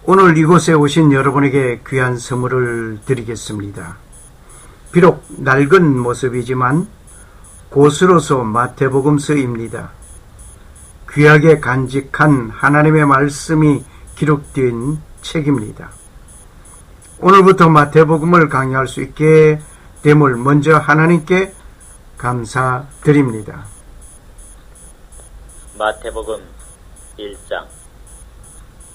오늘 이곳에 오신 여러분에게 귀한 선물을 드리겠습니다. 비록 낡은 모습이지만 고스로서 마태복음서입니다. 귀하게 간직한 하나님의 말씀이 기록된 책입니다. 오늘부터 마태복음을 강의할 수 있게 됨을 먼저 하나님께 감사드립니다. 마태복음 1장.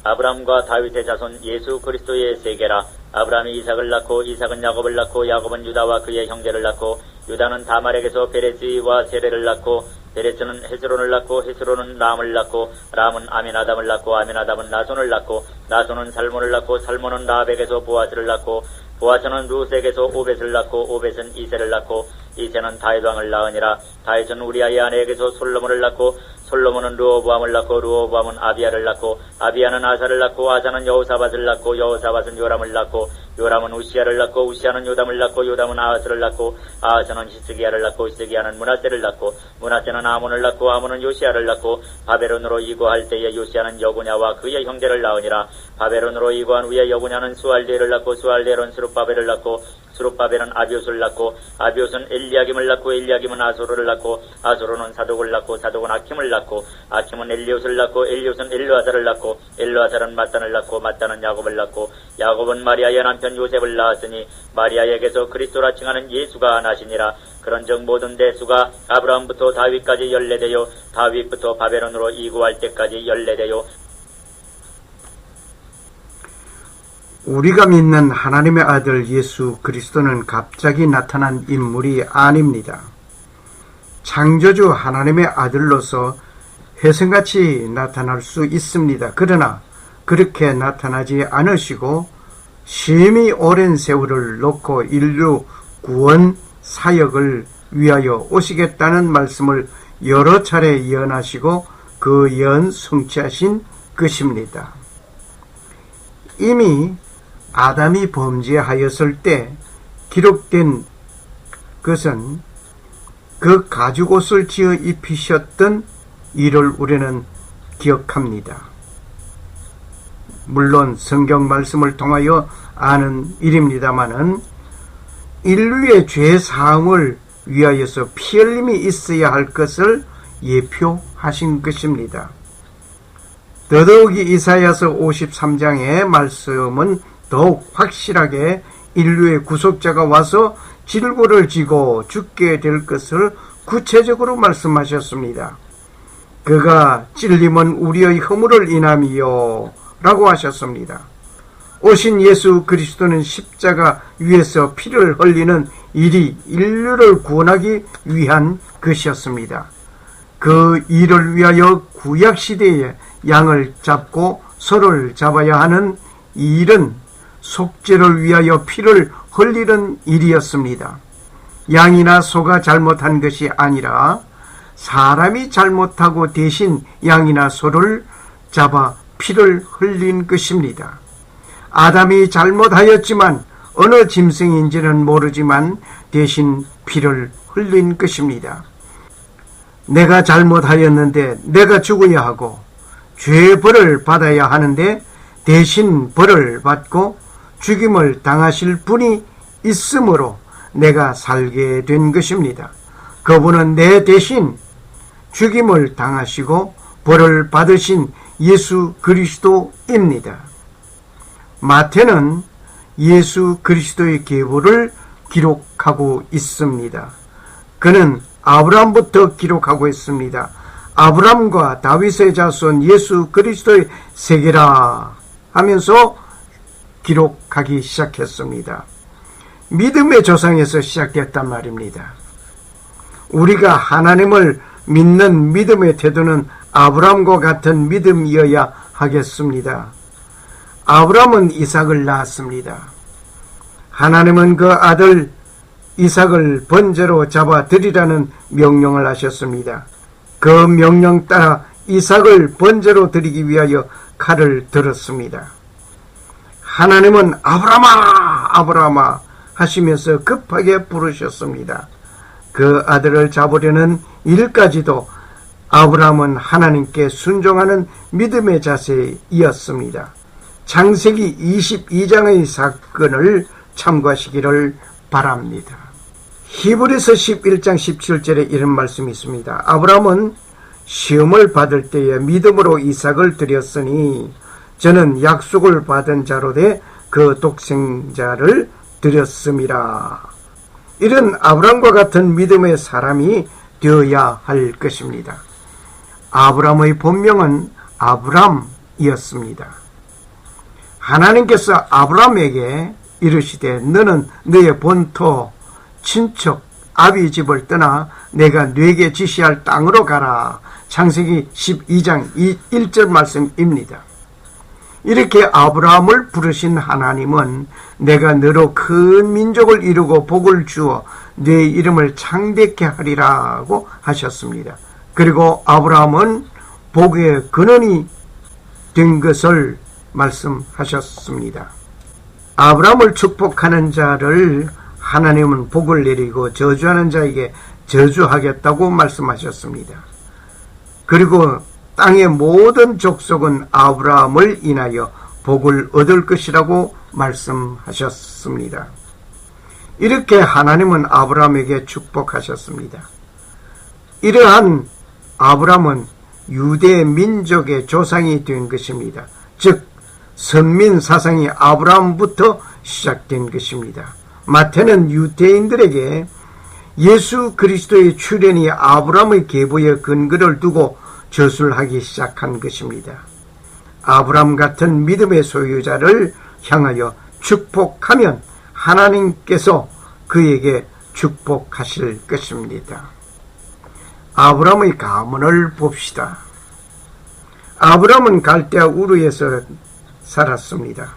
아브람과 다윗의 자손 예수 그리스도의 세계라. 아브람이 이삭을 낳고 이삭은 야곱을 낳고 야곱은 유다와 그의 형제를 낳고 유다는 다말에게서 베레스와 세레를 낳고 베레스는 헤스론을 낳고 헤스론은 람을 낳고 람은 아미나답을 낳고 아미나답은 나손을 낳고 나손은 살몬을 낳고 살몬은 라합에게서 보아스를 낳고 보아스는 루색에서 오벳을 낳고 오벳은 이세를 낳고 이세는 다윗 왕을 낳으니라. 다윗은 우리아의 아내에게서 솔로몬을 낳고 솔로몬은 르호보암을 낳고 르호보암은 아비야를 낳고 아비야는 아사를 낳고 아사는 여호사밧을 낳고 여호사밧은 요람을 낳고 요람은 우시야를 낳고 우시야는 요담을 낳고 요담은 아하스를 낳고 아하스는 히스기야를 낳고 히스기야는 므낫세를 낳고 므낫세는 아몬을 낳고 아몬은 요시야를 낳고 바벨론으로 이고할 때에 요시야는 여구냐와 그의 형제를 낳으니라. 바벨론으로 이고한 후에 여구냐는 수알데를 낳고 수알데는 스룹바벨을 낳고 스룹바벨은 아비옷을 낳고 아비옷은 엘리야김을 낳고 엘리야김은 아소르를 낳고 아소르는 사독을 낳고 사독은 아킴을 낳고 아킴은 엘리옷을 낳고 엘리옷은 엘르아살을 낳고 엘르아살은 마단을 낳고 마단은 야곱을 낳고 야곱은 마리아의 남편 요셉을 낳았으니 마리아에게서 그리스도라 칭하는 예수가 나시니라. 그런즉 모든 대수가 아브라함부터 다윗까지 연례되어 다윗부터 바벨론으로 이구할 때까지 연례되어 우리가 믿는 하나님의 아들 예수 그리스도는 갑자기 나타난 인물이 아닙니다. 창조주 하나님의 아들로서 회성같이 나타날 수 있습니다. 그러나 그렇게 나타나지 않으시고 심히 오랜 세월을 놓고 인류 구원 사역을 위하여 오시겠다는 말씀을 여러 차례 예언하시고 그 예언 성취하신 것입니다. 이미 아담이 범죄하였을 때 기록된 것은 그 가죽옷을 지어 입히셨던 일을 우리는 기억합니다. 물론 성경 말씀을 통하여 아는 일입니다마는 인류의 죄 사함을 위하여서 피 흘림이 있어야 할 것을 예표하신 것입니다. 더더욱이 이사야서 53장의 말씀은 더욱 확실하게 인류의 구속자가 와서 질보를 지고 죽게 될 것을 구체적으로 말씀하셨습니다. 그가 찔림은 우리의 허물을 인함이요 라고 하셨습니다. 오신 예수 그리스도는 십자가 위에서 피를 흘리는 일이 인류를 구원하기 위한 것이었습니다. 그 일을 위하여 구약시대에 양을 잡고 소를 잡아야 하는 이 일은 속죄를 위하여 피를 흘리는 일이었습니다. 양이나 소가 잘못한 것이 아니라 사람이 잘못하고 대신 양이나 소를 잡아 피를 흘린 것입니다. 아담이 잘못하였지만 어느 짐승인지는 모르지만 대신 피를 흘린 것입니다. 내가 잘못하였는데 내가 죽어야 하고 죄의 벌을 받아야 하는데 대신 벌을 받고 죽임을 당하실 분이 있으므로 내가 살게 된 것입니다. 그분은 내 대신 죽임을 당하시고 벌을 받으신 예수 그리스도입니다. 마태는 예수 그리스도의 계보를 기록하고 있습니다. 그는 아브람부터 기록하고 있습니다. 아브람과 다윗의 자손 예수 그리스도의 세계라 하면서 기록하기 시작했습니다. 믿음의 조상에서 시작됐단 말입니다. 우리가 하나님을 믿는 믿음의 태도는 아브람과 같은 믿음이어야 하겠습니다. 아브람은 이삭을 낳았습니다. 하나님은 그 아들 이삭을 번제로 잡아 드리라는 명령을 하셨습니다. 그 명령 따라 이삭을 번제로 드리기 위하여 칼을 들었습니다. 하나님은 아브라함아 아브라함아 하시면서 급하게 부르셨습니다. 그 아들을 잡으려는 일까지도 아브라함은 하나님께 순종하는 믿음의 자세이었습니다. 창세기 22장의 사건을 참고하시기를 바랍니다. 히브리서 11장 17절에 이런 말씀이 있습니다. 아브라함은 시험을 받을 때에 믿음으로 이삭을 드렸으니 저는 약속을 받은 자로 돼 그 독생자를 드렸음이라. 이런 아브라함과 같은 믿음의 사람이 되어야 할 것입니다. 아브라함의 본명은 아브람이었습니다. 하나님께서 아브라함에게 이르시되 너는 너의 본토 친척 아비 집을 떠나 내가 네게 지시할 땅으로 가라. 창세기 12장 1절 말씀입니다. 이렇게 아브라함을 부르신 하나님은 내가 너로 큰 민족을 이루고 복을 주어 네 이름을 창대케 하리라고 하셨습니다. 그리고 아브라함은 복의 근원이 된 것을 말씀하셨습니다. 아브라함을 축복하는 자를 하나님은 복을 내리고 저주하는 자에게 저주하겠다고 말씀하셨습니다. 그리고 땅의 모든 족속은 아브라함을 인하여 복을 얻을 것이라고 말씀하셨습니다. 이렇게 하나님은 아브라함에게 축복하셨습니다. 이러한 아브라함은 유대 민족의 조상이 된 것입니다. 즉 선민 사상이 아브라함부터 시작된 것입니다. 마태는 유대인들에게 예수 그리스도의 출현이 아브라함의 계보에 근거를 두고 저술하기 시작한 것입니다. 아브라함 같은 믿음의 소유자를 향하여 축복하면 하나님께서 그에게 축복하실 것입니다. 아브라함의 가문을 봅시다. 아브라함은 갈대아 우르에서 살았습니다.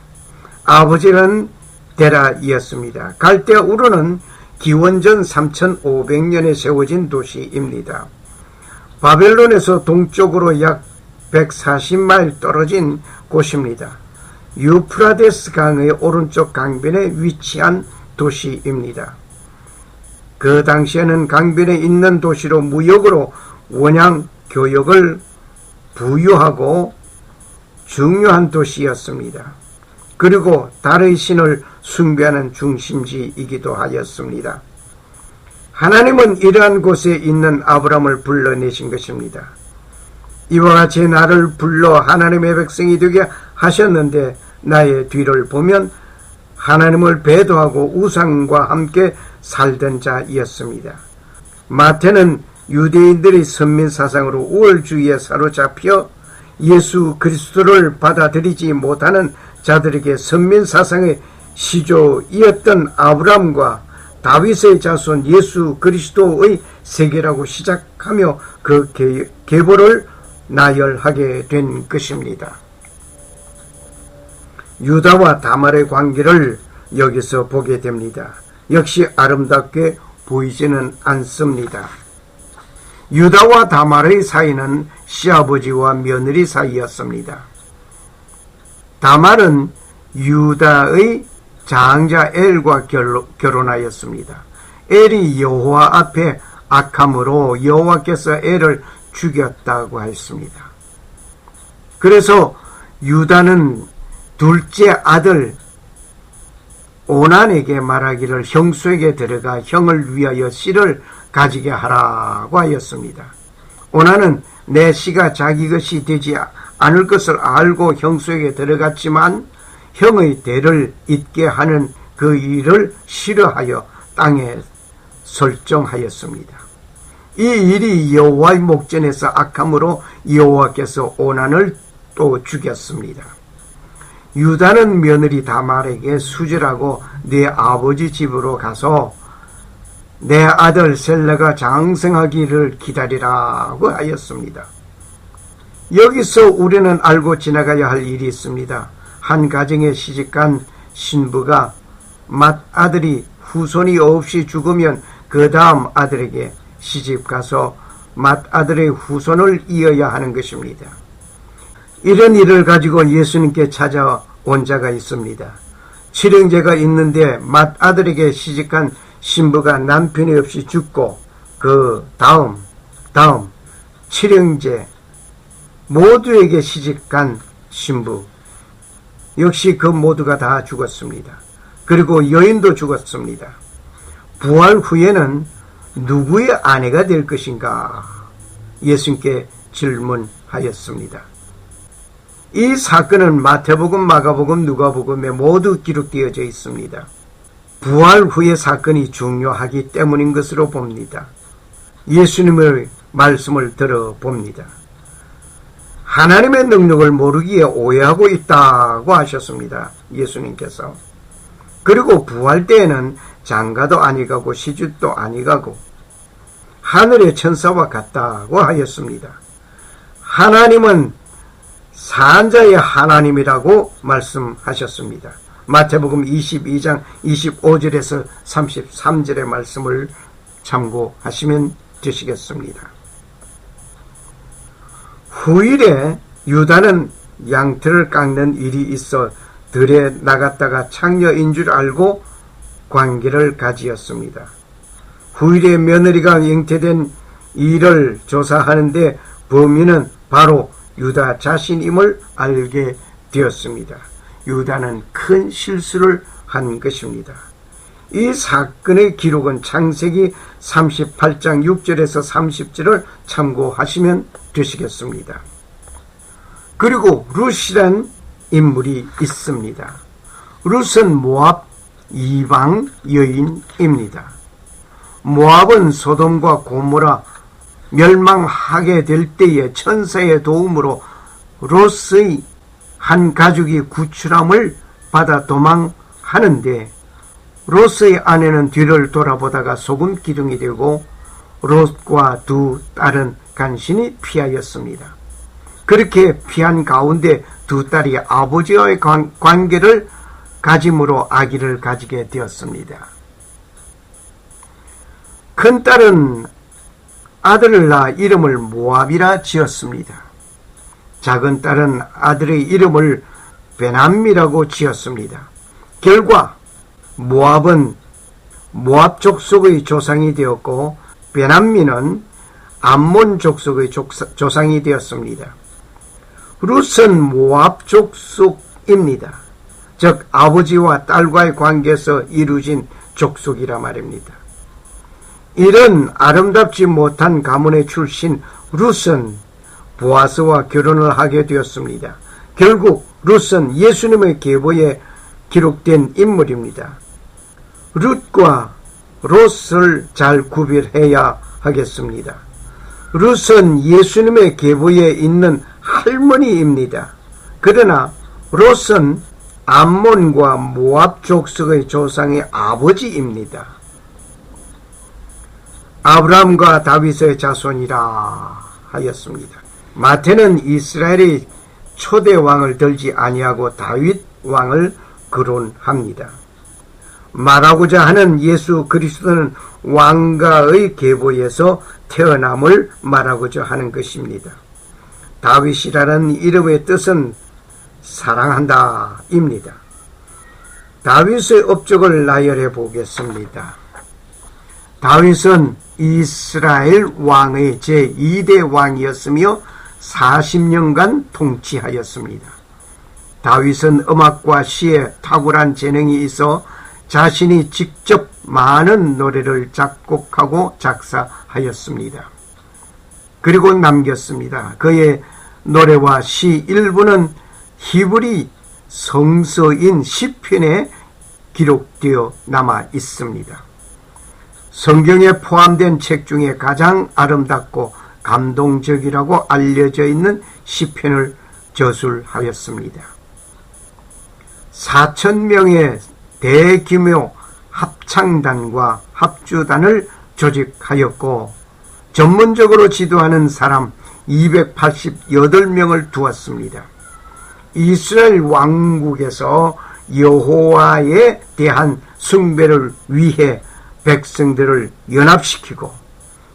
아버지는 데라이었습니다. 갈대아 우르는 기원전 3500년에 세워진 도시입니다. 바벨론에서 동쪽으로 약 140마일 떨어진 곳입니다. 유프라데스 강의 오른쪽 강변에 위치한 도시입니다. 그 당시에는 강변에 있는 도시로 무역으로 원양 교역을 부유하고 중요한 도시였습니다. 그리고 달의 신을 숭배하는 중심지이기도 하였습니다. 하나님은 이러한 곳에 있는 아브라함을 불러내신 것입니다. 이와 같이 나를 불러 하나님의 백성이 되게 하셨는데 나의 뒤를 보면 하나님을 배도하고 우상과 함께 살던 자였습니다. 마태는 유대인들의 선민사상으로 우월주의에 사로잡혀 예수 그리스도를 받아들이지 못하는 자들에게 선민사상의 시조이었던 아브라함과 다윗의 자손 예수 그리스도의 세계라고 시작하며 그 계보를 나열하게 된 것입니다. 유다와 다말의 관계를 여기서 보게 됩니다. 역시 아름답게 보이지는 않습니다. 유다와 다말의 사이는 시아버지와 며느리 사이였습니다. 다말은 유다의 장자 엘과 결혼하였습니다. 엘이 여호와 앞에 악함으로 여호와께서 엘을 죽였다고 했습니다. 그래서 유다는 둘째 아들 오난에게 말하기를 형수에게 들어가 형을 위하여 씨를 가지게 하라고 하였습니다. 오난은 내 씨가 자기 것이 되지 않을 것을 알고 형수에게 들어갔지만 형의 대를 잇게 하는 그 일을 싫어하여 땅에 설정하였습니다. 이 일이 여호와의 목전에서 악함으로 여호와께서 오난을 또 죽였습니다. 유다는 며느리 다말에게 수절하고 내 아버지 집으로 가서 내 아들 셀레가 장성하기를 기다리라고 하였습니다. 여기서 우리는 알고 지나가야 할 일이 있습니다. 한 가정에 시집간 신부가 맏아들이 후손이 없이 죽으면 그 다음 아들에게 시집가서 맏아들의 후손을 이어야 하는 것입니다. 이런 일을 가지고 예수님께 찾아온 자가 있습니다. 칠형제가 있는데 맏아들에게 시집간 신부가 남편이 없이 죽고 그 다음 칠형제 모두에게 시집간 신부 역시 그 모두가 다 죽었습니다. 그리고 여인도 죽었습니다. 부활 후에는 누구의 아내가 될 것인가? 예수님께 질문하였습니다. 이 사건은 마태복음, 마가복음, 누가복음에 모두 기록되어져 있습니다. 부활 후의 사건이 중요하기 때문인 것으로 봅니다. 예수님의 말씀을 들어봅니다. 하나님의 능력을 모르기에 오해하고 있다고 하셨습니다. 예수님께서. 그리고 부활 때에는 장가도 아니 가고 시집도 아니 가고 하늘의 천사와 같다고 하였습니다. 하나님은 산자의 하나님이라고 말씀하셨습니다. 마태복음 22장 25절에서 33절의 말씀을 참고하시면 되시겠습니다. 후일에 유다는 양털을 깎는 일이 있어 들에 나갔다가 창녀인 줄 알고 관계를 가지었습니다. 후일에 며느리가 잉태된 일을 조사하는데 범인은 바로 유다 자신임을 알게 되었습니다. 유다는 큰 실수를 한 것입니다. 이 사건의 기록은 창세기 38장 6절에서 30절을 참고하시면 되시겠습니다. 그리고 룻이란 인물이 있습니다. 룻은 모압 이방 여인입니다. 모압은 소돔과 고모라 멸망하게 될 때에 천사의 도움으로 롯의 한 가족이 구출함을 받아 도망하는데 롯의 아내는 뒤를 돌아보다가 소금 기둥이 되고 롯과 두 딸은 간신히 피하였습니다. 그렇게 피한 가운데 두 딸이 아버지와의 관계를 가짐으로 아기를 가지게 되었습니다. 큰 딸은 아들을 낳아 이름을 모압이라 지었습니다. 작은 딸은 아들의 이름을 베남미라고 지었습니다. 결과 모압은 모압 족속의 조상이 되었고 베남미는 암몬 족속의 조상이 되었습니다. 룻은 모압 족속입니다. 즉 아버지와 딸과의 관계에서 이루어진 족속이라 말입니다. 이런 아름답지 못한 가문의 출신 룻은 보아스와 결혼을 하게 되었습니다. 결국 룻은 예수님의 계보에 기록된 인물입니다. 룻과 롯을 잘 구별해야 하겠습니다. 룻은 예수님의 계보에 있는 할머니입니다. 그러나 롯은 암몬과 모압 족속의 조상의 아버지입니다. 아브라함과 다윗의 자손이라 하였습니다. 마태는 이스라엘의 초대 왕을 들지 아니하고 다윗 왕을 거론합니다. 말하고자 하는 예수 그리스도는 왕가의 계보에서 태어남을 말하고자 하는 것입니다. 다윗이라는 이름의 뜻은 사랑한다 입니다. 다윗의 업적을 나열해 보겠습니다. 다윗은 이스라엘 왕의 제2대 왕이었으며 40년간 통치하였습니다. 다윗은 음악과 시에 탁월한 재능이 있어 자신이 직접 많은 노래를 작곡하고 작사하였습니다. 그리고 남겼습니다. 그의 노래와 시 일부는 히브리 성서인 시편에 기록되어 남아 있습니다. 성경에 포함된 책 중에 가장 아름답고 감동적이라고 알려져 있는 시편을 저술하였습니다. 4,000명의 대규모 합창단과 합주단을 조직하였고 전문적으로 지도하는 사람 288명을 두었습니다. 이스라엘 왕국에서 여호와에 대한 숭배를 위해 백성들을 연합시키고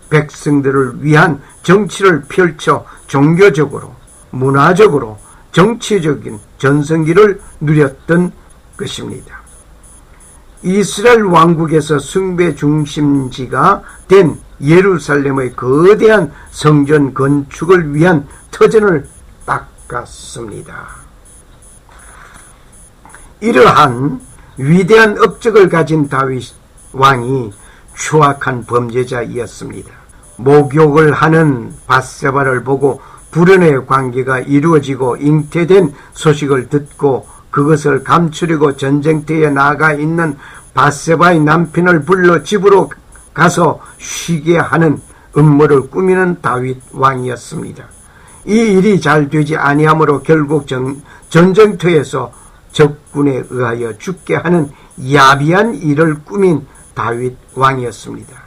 백성들을 위한 정치를 펼쳐 종교적으로, 문화적으로, 정치적인 전성기를 누렸던 것입니다. 이스라엘 왕국에서 숭배 중심지가 된 예루살렘의 거대한 성전 건축을 위한 터전을 닦았습니다. 이러한 위대한 업적을 가진 다윗 왕이 추악한 범죄자이었습니다. 목욕을 하는 밧세바를 보고 불연의 관계가 이루어지고 잉태된 소식을 듣고 그것을 감추려고 전쟁터에 나가 있는 밧세바의 남편을 불러 집으로 가서 쉬게 하는 음모를 꾸미는 다윗 왕이었습니다. 이 일이 잘 되지 아니하므로 결국 전쟁터에서 적군에 의하여 죽게 하는 야비한 일을 꾸민 다윗 왕이었습니다.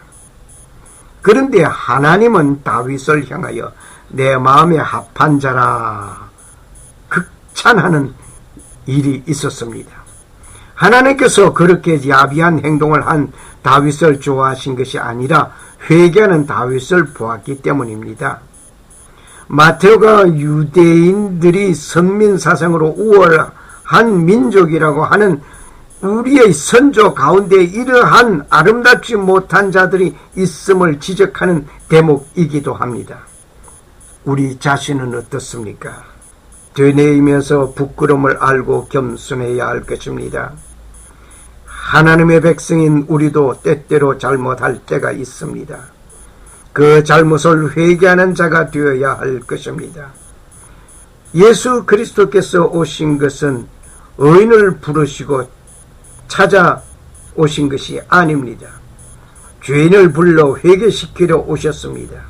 그런데 하나님은 다윗을 향하여 내 마음에 합한 자라 극찬하는 일이 있었습니다. 하나님께서 그렇게 야비한 행동을 한 다윗을 좋아하신 것이 아니라 회개하는 다윗을 보았기 때문입니다. 마테오가 유대인들이 선민사상으로 우월한 민족이라고 하는 우리의 선조 가운데 이러한 아름답지 못한 자들이 있음을 지적하는 대목이기도 합니다. 우리 자신은 어떻습니까? 되뇌이면서 부끄러움을 알고 겸손해야 할 것입니다. 하나님의 백성인 우리도 때때로 잘못할 때가 있습니다. 그 잘못을 회개하는 자가 되어야 할 것입니다. 예수 그리스도께서 오신 것은 의인을 부르시고 찾아오신 것이 아닙니다. 죄인을 불러 회개시키려 오셨습니다.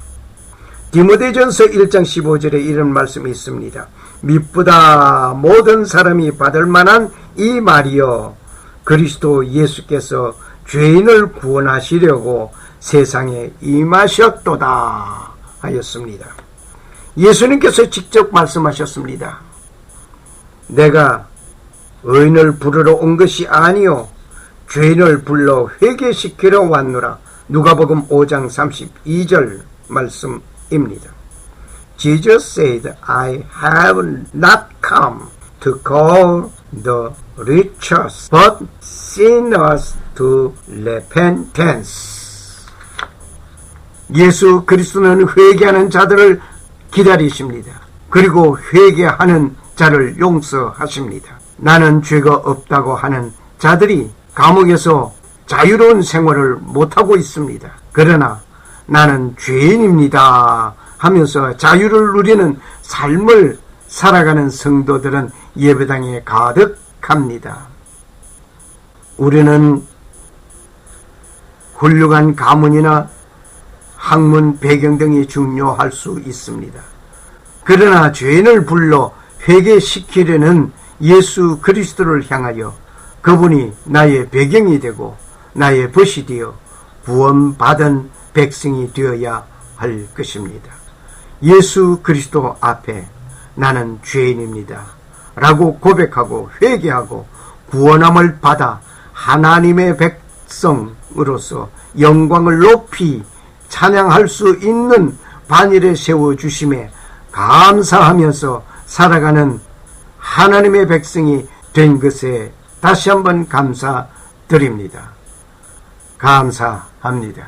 디모데전서 1장 15절에 이런 말씀이 있습니다. 미쁘다 모든 사람이 받을 만한 이 말이여 그리스도 예수께서 죄인을 구원하시려고 세상에 임하셨도다 하였습니다. 예수님께서 직접 말씀하셨습니다. 내가 의인을 부르러 온 것이 아니요 죄인을 불러 회개시키러 왔노라. 누가복음 5장 32절 말씀입니다. Jesus said, I have not come to call the righteous, but sinners to repentance. 예수 그리스도는 회개하는 자들을 기다리십니다. 그리고 회개하는 자를 용서하십니다. 나는 죄가 없다고 하는 자들이 감옥에서 자유로운 생활을 못하고 있습니다. 그러나 나는 죄인입니다 하면서 자유를 누리는 삶을 살아가는 성도들은 예배당에 가득합니다. 우리는 훌륭한 가문이나 학문 배경 등이 중요할 수 있습니다. 그러나 죄인을 불러 회개시키려는 예수 그리스도를 향하여 그분이 나의 배경이 되고 나의 벗이 되어 구원받은 백성이 되어야 할 것입니다. 예수 그리스도 앞에 나는 죄인입니다 라고 고백하고 회개하고 구원함을 받아 하나님의 백성으로서 영광을 높이 찬양할 수 있는 반열에 세워주심에 감사하면서 살아가는 하나님의 백성이 된 것에 다시 한번 감사드립니다. 감사합니다.